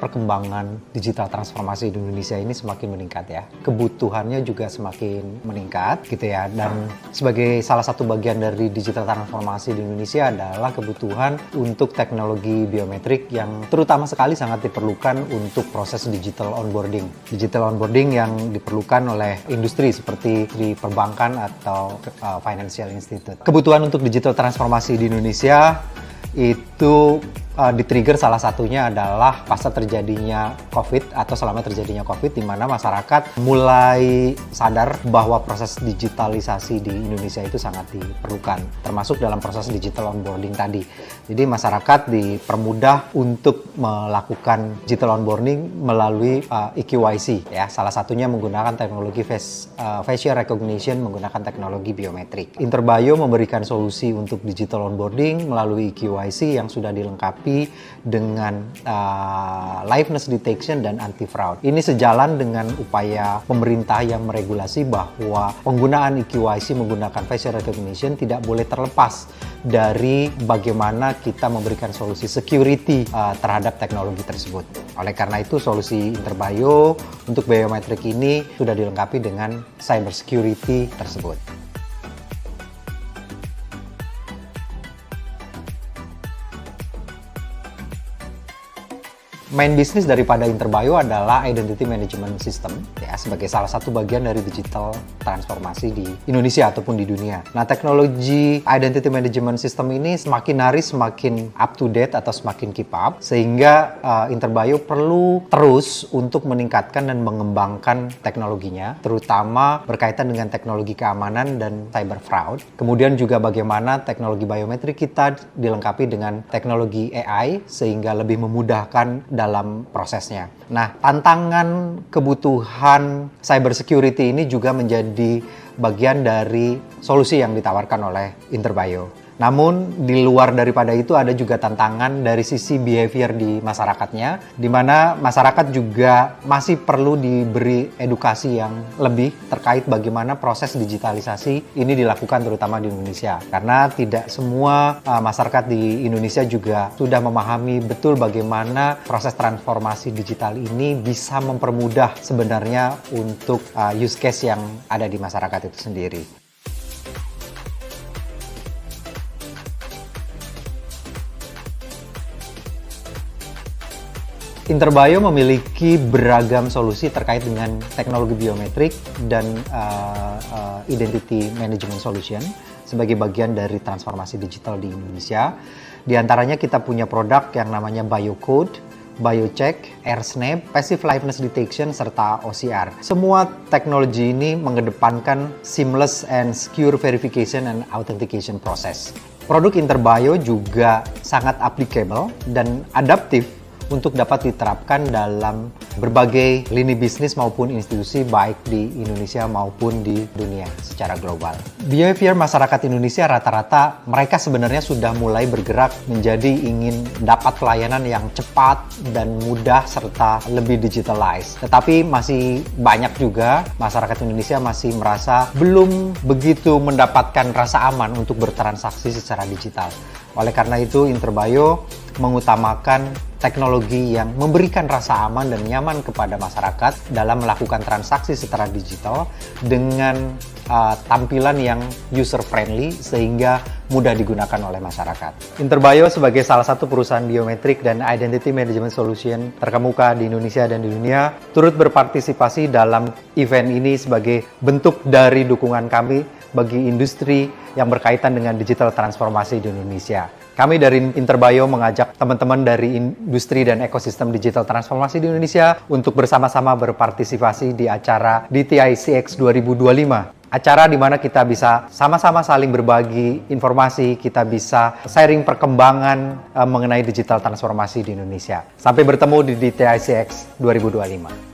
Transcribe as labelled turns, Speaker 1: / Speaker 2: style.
Speaker 1: perkembangan digital transformasi di Indonesia ini semakin meningkat ya. Kebutuhannya juga semakin meningkat gitu ya. Dan sebagai salah satu bagian dari digital transformasi di Indonesia adalah kebutuhan untuk teknologi biometrik yang terutama sekali sangat diperlukan untuk proses digital onboarding. Digital onboarding yang diperlukan oleh industri seperti di perbankan atau financial institute. Kebutuhan untuk digital transformasi di Indonesia itu di-trigger salah satunya adalah pasca terjadinya COVID atau selama terjadinya COVID, di mana masyarakat mulai sadar bahwa proses digitalisasi di Indonesia itu sangat diperlukan, termasuk dalam proses digital onboarding tadi. Jadi masyarakat dipermudah untuk melakukan digital onboarding melalui eKYC ya, salah satunya menggunakan teknologi facial recognition menggunakan teknologi biometrik. Interbio memberikan solusi untuk digital onboarding melalui eKYC yang sudah dilengkapi dengan liveness detection dan anti-fraud. Ini sejalan dengan upaya pemerintah yang meregulasi bahwa penggunaan eKYC menggunakan facial recognition tidak boleh terlepas dari bagaimana kita memberikan solusi security terhadap teknologi tersebut. Oleh karena itu, solusi Interbio untuk biometrik ini sudah dilengkapi dengan cyber security tersebut. Main bisnis daripada Interbio adalah Identity Management System ya, sebagai salah satu bagian dari digital transformasi di Indonesia ataupun di dunia. Nah, teknologi Identity Management System ini semakin hari semakin up to date atau semakin keep up, sehingga Interbio perlu terus untuk meningkatkan dan mengembangkan teknologinya, terutama berkaitan dengan teknologi keamanan dan cyber fraud. Kemudian juga bagaimana teknologi biometrik kita dilengkapi dengan teknologi AI sehingga lebih memudahkan dalam prosesnya. Nah, tantangan kebutuhan cyber security ini juga menjadi bagian dari solusi yang ditawarkan oleh Interbio. Namun di luar daripada itu ada juga tantangan dari sisi behavior di masyarakatnya, di mana masyarakat juga masih perlu diberi edukasi yang lebih terkait bagaimana proses digitalisasi ini dilakukan terutama di Indonesia. Karena tidak semua masyarakat di Indonesia juga sudah memahami betul bagaimana proses transformasi digital ini bisa mempermudah sebenarnya untuk use case yang ada di masyarakat itu sendiri. Interbio memiliki beragam solusi terkait dengan teknologi biometrik dan identity management solution sebagai bagian dari transformasi digital di Indonesia. Di antaranya kita punya produk yang namanya BioCode, BioCheck, AirSnap, Passive Liveness Detection, serta OCR. Semua teknologi ini mengedepankan seamless and secure verification and authentication process. Produk Interbio juga sangat applicable dan adaptif untuk dapat diterapkan dalam berbagai lini bisnis maupun institusi baik di Indonesia maupun di dunia secara global. Behavior masyarakat Indonesia rata-rata mereka sebenarnya sudah mulai bergerak menjadi ingin dapat pelayanan yang cepat dan mudah serta lebih digitalized. Tetapi masih banyak juga masyarakat Indonesia masih merasa belum begitu mendapatkan rasa aman untuk bertransaksi secara digital. Oleh karena itu, Interbio mengutamakan teknologi yang memberikan rasa aman dan nyaman kepada masyarakat dalam melakukan transaksi secara digital dengan tampilan yang user friendly sehingga mudah digunakan oleh masyarakat. Interbio sebagai salah satu perusahaan biometrik dan identity management solution terkemuka di Indonesia dan di dunia turut berpartisipasi dalam event ini sebagai bentuk dari dukungan kami bagi industri yang berkaitan dengan digital transformasi di Indonesia. Kami dari Interbio mengajak teman-teman dari industri dan ekosistem digital transformasi di Indonesia untuk bersama-sama berpartisipasi di acara DTICX 2025. Acara di mana kita bisa sama-sama saling berbagi informasi, kita bisa sharing perkembangan mengenai digital transformasi di Indonesia. Sampai bertemu di DTICX 2025.